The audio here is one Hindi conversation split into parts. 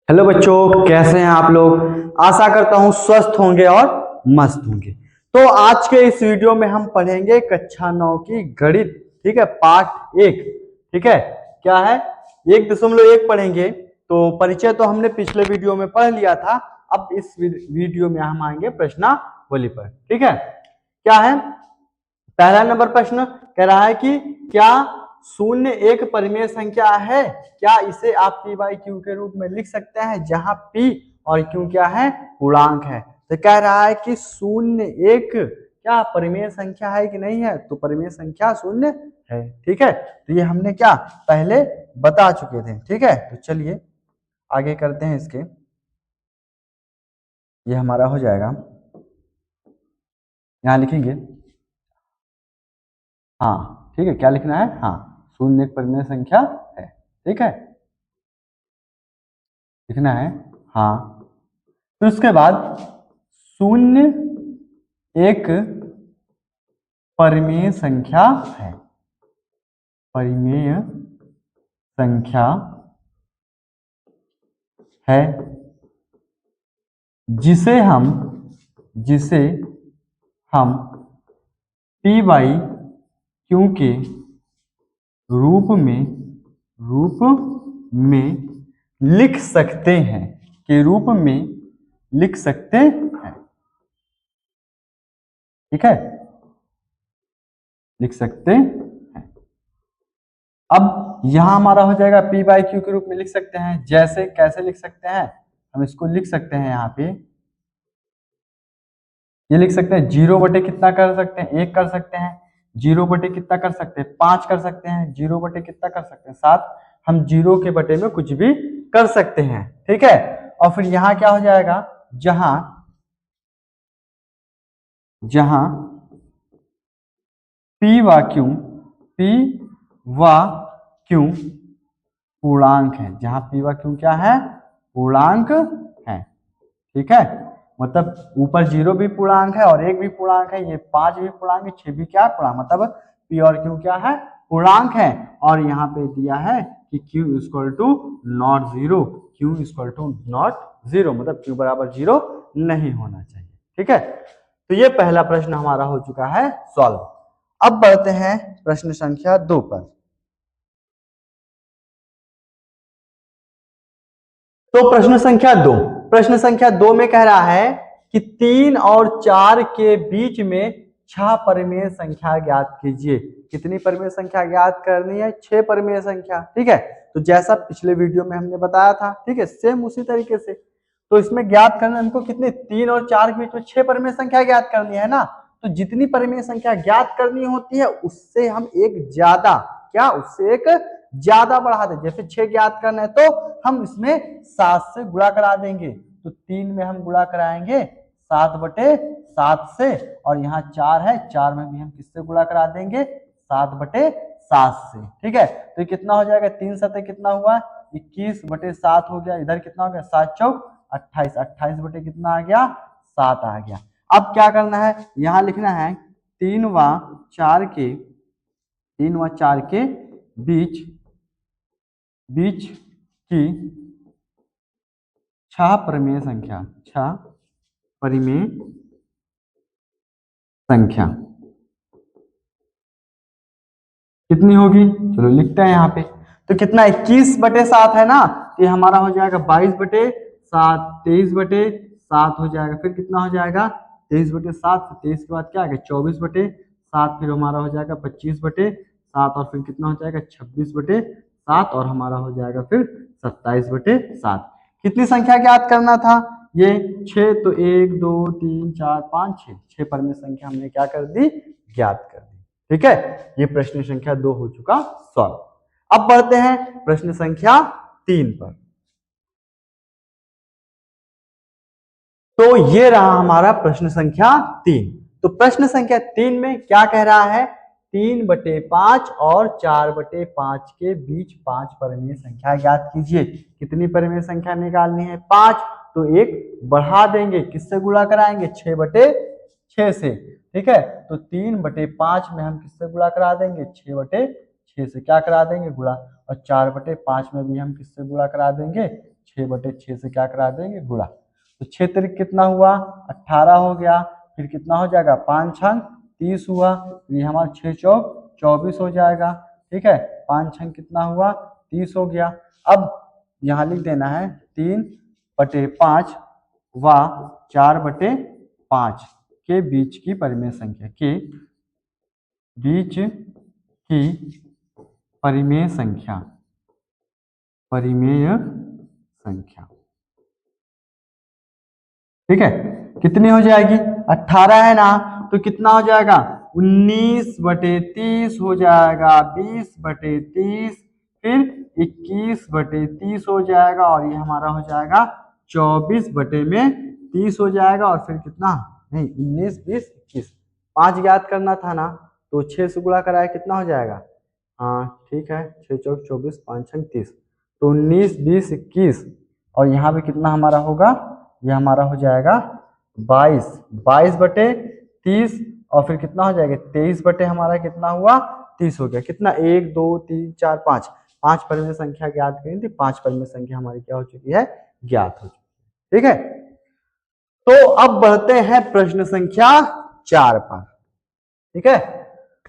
हेलो बच्चों, कैसे हैं आप लोग। आशा करता हूं स्वस्थ होंगे और मस्त होंगे। तो आज के इस वीडियो में हम पढ़ेंगे कक्षा 9 की गणित। ठीक है, पार्ट 1। ठीक है, क्या है 1.1 पढ़ेंगे। तो परिचय तो हमने पिछले वीडियो में पढ़ लिया था। अब इस वीडियो में हम आएंगे प्रश्नावली पर। ठीक है, क्या है पहला नंबर प्रश्न कह रहा है कि क्या शून्य एक परिमेय संख्या है। क्या इसे आप पी बाई क्यू के रूप में लिख सकते हैं, जहां पी और क्यू क्या है, पूर्णांक है। तो कह रहा है कि शून्य एक क्या परिमेय संख्या है कि नहीं है, तो परिमेय संख्या शून्य है। ठीक है, तो ये हमने क्या पहले बता चुके थे। ठीक है, तो चलिए आगे करते हैं इसके। ये हमारा हो जाएगा, यहाँ लिखेंगे हाँ। ठीक है, क्या लिखना है, हाँ शून्य एक परिमेय संख्या है। ठीक है, लिखना है हाँ। फिर उसके बाद शून्य एक परिमेय संख्या है। परिमेय संख्या है जिसे हम पी बाई क्यू के रूप में लिख सकते हैं, के रूप में लिख सकते हैं। ठीक है, लिख सकते हैं। अब यहां हमारा हो जाएगा पी बाई क्यू के रूप में लिख सकते हैं। जैसे कैसे लिख सकते हैं, हम इसको लिख सकते हैं यहाँ पे, ये लिख सकते हैं 0 बटे कितना कर सकते हैं, 1 कर सकते हैं। 0 बटे कितना कर सकते हैं, 5 कर सकते हैं। 0 बटे कितना कर सकते हैं, 7। हम 0 के बटे में कुछ भी कर सकते हैं। ठीक है, और फिर यहाँ क्या हो जाएगा, जहां जहां पी व क्यू पूर्णांक है। जहां पी व क्यू क्या है, पूर्णांक है। ठीक है, मतलब ऊपर 0 भी पूर्णांक है और 1 भी पूर्णांक है, ये 5 भी पूर्णांक है, 6 भी क्या पूर्णांक, मतलब पी और क्यू क्या है, पूर्णांक है। और यहाँ पे दिया है कि Q equal to not zero, Q equal to not zero, मतलब क्यू बराबर 0 नहीं होना चाहिए। ठीक है, तो ये पहला प्रश्न हमारा हो चुका है सॉल्व। अब बढ़ते हैं प्रश्न संख्या 2 पर। तो प्रश्न संख्या दो में कह रहा है कि 3 और 4 के बीच में 6 परिमेय संख्या ज्ञात कीजिए। कितनी परिमेय संख्या ज्ञात करनी है, 6 परिमेय संख्या। ठीक है, तो जैसा पिछले वीडियो में हमने बताया था, ठीक है, सेम उसी तरीके से। तो इसमें ज्ञात करना हमको कितने, 3 और 4 के बीच में 6 परिमेय संख्या ज्ञात करनी है ना। तो जितनी परिमेय संख्या ज्ञात करनी होती है उससे हम एक ज्यादा, क्या उससे एक ज्यादा बढ़ा दें। जैसे 6 ज्ञात करना है तो हम इसमें 7 से गुणा करा देंगे। तो 3 में हम गुणा कराएंगे 7/7 से, और यहाँ 4 है, 4 में भी हम किससे गुणा करा देंगे, 7/7 से। ठीक है, तो ये कितना हो जाएगा, 3 सतह कितना हुआ, 21/7 हो गया। इधर कितना हो गया, 7 चौक 28, 28 बटे कितना आ गया, 7 आ गया। अब क्या करना है, यहाँ लिखना है 3 व 4 के बीच की 6 परिमेय संख्या, 6 परिमेय संख्या कितनी होगी, चलो लिखते हैं यहाँ पे। तो कितना 21/7 है ना, तो ये हमारा हो जाएगा 22/7, 23/7 हो जाएगा। फिर कितना हो जाएगा, 23/7, 23 के बाद क्या आएगा, 24/7, फिर हमारा हो जाएगा 25/7, और फिर कितना हो जाएगा 26/7, और हमारा हो जाएगा फिर 27/7। कितनी संख्या ज्ञात करना था, ये 6। तो 1 2 3 4 5 6, 6 परिमेय संख्या हमने क्या कर दी, ज्ञात कर दी। ठीक है, ये प्रश्न संख्या 2 हो चुका सॉल्व। अब बढ़ते हैं प्रश्न संख्या 3 पर। तो ये रहा हमारा प्रश्न संख्या 3। तो प्रश्न संख्या 3 में क्या कह रहा है, 3/5 और 4/5 के बीच 5 परिमेय संख्या ज्ञात कीजिए। कितनी परिमेय संख्या निकालनी है, 5। तो एक बढ़ा देंगे, किससे गुणा कराएंगे, 6/6 से। ठीक है, तो 3/5 में हम किससे गुणा करा देंगे, 6/6 से क्या करा देंगे, गुणा। और 4/5 में भी हम किससे गुणा करा देंगे, 6/6 से क्या करा देंगे, गुणा। तो 6 तिरिक कितना हुआ, 18 हो गया। फिर कितना हो जाएगा, 5 छंग 30 हुआ। ये हमारा 6 चौक 24 हो जाएगा। ठीक है, 5 छंग कितना हुआ, 30 हो गया। अब यहाँ लिख देना है 3/5 व 4/5 के बीच की परिमेय संख्या, के बीच की परिमेय संख्या, परिमेय संख्या। ठीक है, कितनी हो जाएगी, 18 है ना, तो कितना हो जाएगा, 19/30 हो जाएगा, 20/30, फिर 21/30 हो जाएगा, और ये हमारा हो जाएगा 24/30 हो जाएगा। और फिर कितना, नहीं 19, 20, 21, 5 ज्ञात करना था ना, तो 6 से गुणा कराया कितना हो जाएगा, हाँ ठीक है, 6 चौक 24, 5 छंग 30, तो 19, 20, 21, और यहाँ पे कितना हमारा होगा, ये हमारा हो जाएगा 22/30, और फिर कितना हो जाएगा, 23 बटे हमारा कितना हुआ, 30 हो गया। कितना, 1 2 3 4 5, 5 परिमेय संख्या ज्ञात करी थी, 5 परिमेय संख्या हमारी क्या हो चुकी है, ज्ञात हो चुकी है। ठीक है, तो अब बढ़ते हैं प्रश्न संख्या 4 पर। ठीक है,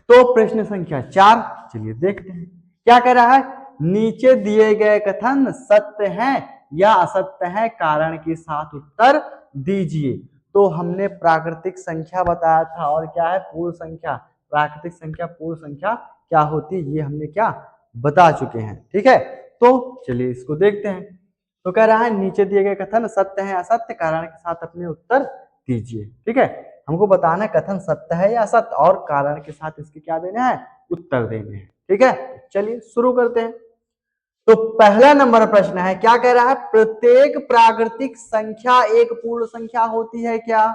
तो प्रश्न संख्या 4 चलिए देखते हैं क्या कह रहा है। नीचे दिए गए कथन सत्य हैं या असत्य हैं, कारण के साथ उत्तर दीजिए। तो हमने प्राकृतिक संख्या बताया था, और क्या है, पूर्ण संख्या। प्राकृतिक संख्या पूर्ण संख्या क्या होती है, ये हमने क्या बता चुके हैं। ठीक है, तो चलिए इसको देखते हैं। तो कह रहा है नीचे दिए गए कथन सत्य है असत्य, कारण के साथ अपने उत्तर दीजिए। ठीक है, हमको बताना है कथन सत्य है या असत्य, और कारण के साथ इसके क्या देना है, उत्तर देने हैं। ठीक है, चलिए शुरू करते हैं। तो पहला नंबर प्रश्न है, क्या कह रहा है, प्रत्येक प्राकृतिक संख्या एक पूर्ण संख्या होती है क्या।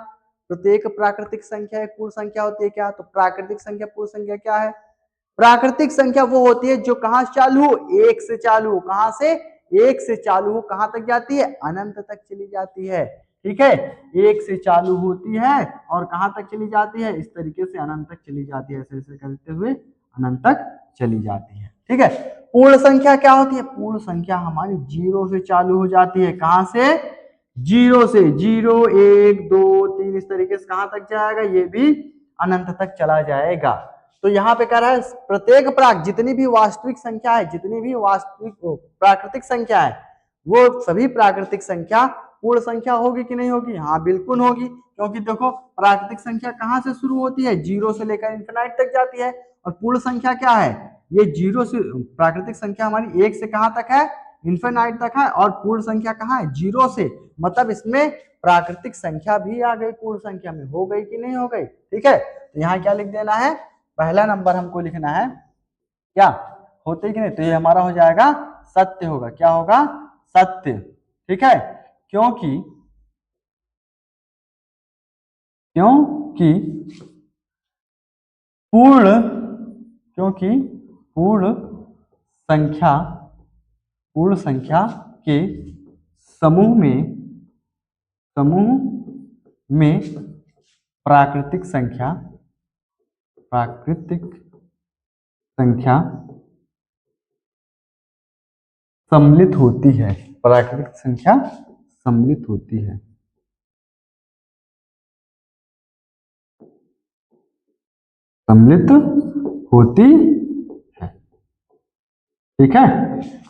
प्रत्येक प्राकृतिक संख्या एक पूर्ण संख्या होती है क्या। तो प्राकृतिक संख्या पूर्ण संख्या क्या है, प्राकृतिक संख्या वो होती है जो कहां से चालू हो, एक से चालू हो। कहां से, एक से चालू हो, कहां तक जाती है, अनंत तक चली जाती है। ठीक है, एक से चालू होती है और कहां तक चली जाती है, इस तरीके से अनंत तक चली जाती है, ऐसे ऐसे करते हुए अनंत तक चली जाती है। ठीक है, पूर्ण संख्या क्या होती है, पूर्ण संख्या हमारी 0 से चालू हो जाती है। कहां से, 0 से, 0 1 2 3, इस तरीके से कहां तक जाएगा, ये भी अनंत तक चला जाएगा। तो यहाँ पे कह रहा है प्रत्येक जितनी भी वास्तविक संख्या है, जितनी भी वास्तविक प्राकृतिक संख्या है, वो सभी प्राकृतिक संख्या पूर्ण संख्या होगी कि नहीं होगी, हाँ बिल्कुल होगी। क्योंकि देखो प्राकृतिक संख्या कहाँ से शुरू होती है, 0 से लेकर इंफिनाइट तक जाती है। और पूर्ण संख्या क्या है, ये 0 से, प्राकृतिक संख्या हमारी 1 से कहाँ तक है, इंफिनाइट तक है। और पूर्ण संख्या कहाँ है, 0 से, मतलब इसमें प्राकृतिक संख्या भी आ गई पूर्ण संख्या में, हो गई कि नहीं हो गई। ठीक है, तो यहाँ क्या लिख देना है, पहला नंबर हमको लिखना है, क्या होते कि नहीं, तो ये हमारा हो जाएगा सत्य होगा। क्या होगा, सत्य। ठीक है, क्योंकि क्योंकि पूर्ण क्योंकि पूर्ण संख्या के समूह में प्राकृतिक संख्या सम्मिलित होती है। प्राकृतिक संख्या सम्मिलित होती है। सम्मिलित होती है। ठीक है,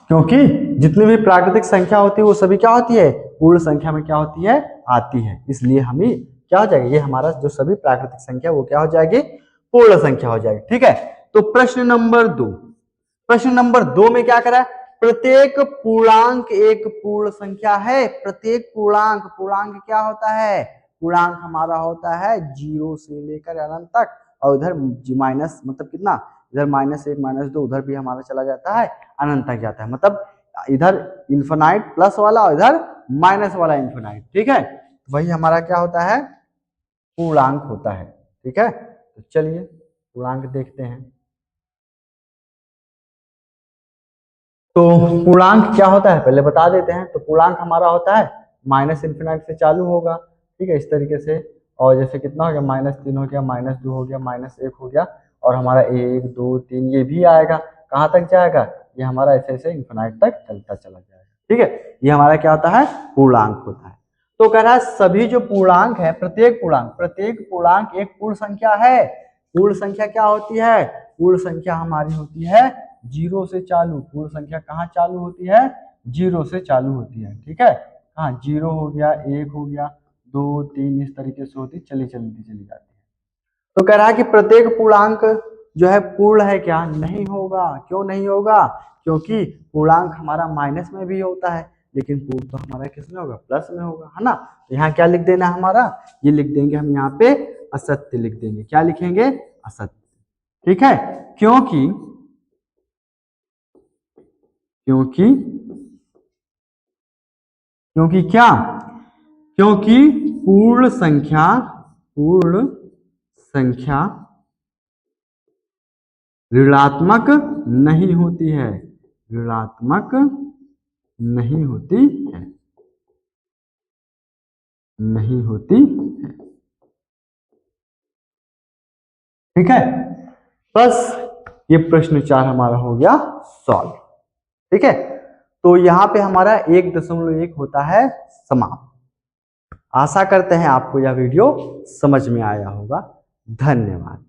क्योंकि जितनी भी प्राकृतिक संख्या होती है वो सभी क्या होती है, पूर्ण संख्या में क्या होती है, आती है। इसलिए हमें क्या हो जाएगा, ये हमारा जो सभी प्राकृतिक संख्या वो क्या हो जाएगी, पूर्ण संख्या हो जाएगी। ठीक है, तो प्रश्न नंबर 2, प्रश्न नंबर 2 में क्या करा है, प्रत्येक पूर्णांक एक पूर्ण संख्या है। प्रत्येक पूर्णांक, पूर्णांक क्या होता है, पूर्णांक हमारा होता है 0 से लेकर अनंत तक, और उधर माइनस, मतलब कितना, इधर -1 -2, उधर भी हमारा चला जाता है अनंत तक जाता है, मतलब इधर इन्फिनाइट प्लस वाला और इधर माइनस वाला इन्फिनाइट। ठीक है, वही हमारा क्या होता है, पूर्णांक होता है। ठीक है, तो चलिए पूर्णांक देखते हैं। तो पूर्णांक क्या होता है पहले बता देते हैं। तो पूर्णांक हमारा होता है -इन्फिनाइट से चालू होगा। ठीक है, इस तरीके से, और जैसे कितना हो गया, -3 हो गया, -2 हो गया, -1 हो गया, और हमारा 1 2 3 ये भी आएगा, कहाँ तक जाएगा, ये हमारा ऐसे ऐसे इन्फिनाइट तक चलता चला जाएगा। ठीक है, ये हमारा क्या होता है, पूर्णांक होता है। तो कह रहा है सभी जो पूर्णांक है, प्रत्येक पूर्णांक एक पूर्ण संख्या है। पूर्ण संख्या क्या होती है, पूर्ण संख्या हमारी होती है जीरो से चालू। पूर्ण संख्या कहाँ चालू होती है, जीरो से चालू होती है। ठीक है, हाँ, जीरो हो गया, एक हो गया, दो, तीन, इस तरीके से होती चली जाती है। तो कह रहा है कि प्रत्येक पूर्णांक जो है पूर्ण है क्या, नहीं होगा। क्यों नहीं होगा, क्योंकि पूर्णांक हमारा माइनस में भी होता है, लेकिन पूर्ण तो हमारा किस में होगा, प्लस में होगा, है ना। तो यहाँ क्या लिख देना हमारा, ये लिख देंगे हम यहाँ पे असत्य लिख देंगे। क्या लिखेंगे, असत्य। ठीक है, क्योंकि क्योंकि क्योंकि क्या, क्योंकि पूर्ण संख्या ऋणात्मक नहीं होती है, ऋणात्मक नहीं होती है, नहीं होती है। ठीक है, बस ये प्रश्न 4 हमारा हो गया सॉल्व। ठीक है, तो यहाँ पे हमारा 1.1 होता है समाप्त। आशा करते हैं आपको यह वीडियो समझ में आया होगा। धन्यवाद।